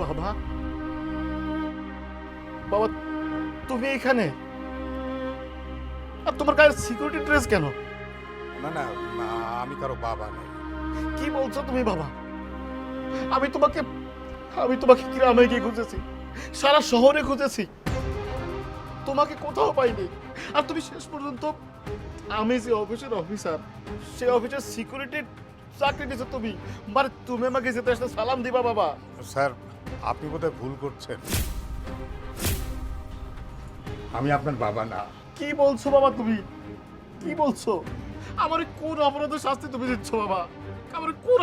বাবা, বাবা তুমি এখানে? আর তোমার গায়ের সিকিউরিটি ড্রেস কেন? না না না, আমি কারো বাবা নই। কি বলছো তুমি বাবা? আমি তোমাকে গ্রামে গিয়ে খুঁজেছি, সারা শহরে খুঁজেছি, তোমাকে কোথাও পাইনি। আর তুমি শেষ পর্যন্ত আমি যে অফিসের অফিসার, সে অফিসের সিকিউরিটির চাকরি দিছো তুমি, মানে তুমি আমাকে যেতে আসতে সালাম দিবা বাবা? স্যার, আপনি বোধহয় ভুল করছেন। আমি আপনার বাবা না। কি বলছো বাবা তুমি? কি বলছো? আমার কোন অপরাধের শাস্তি তুমি দিচ্ছ বাবা? আমার কোন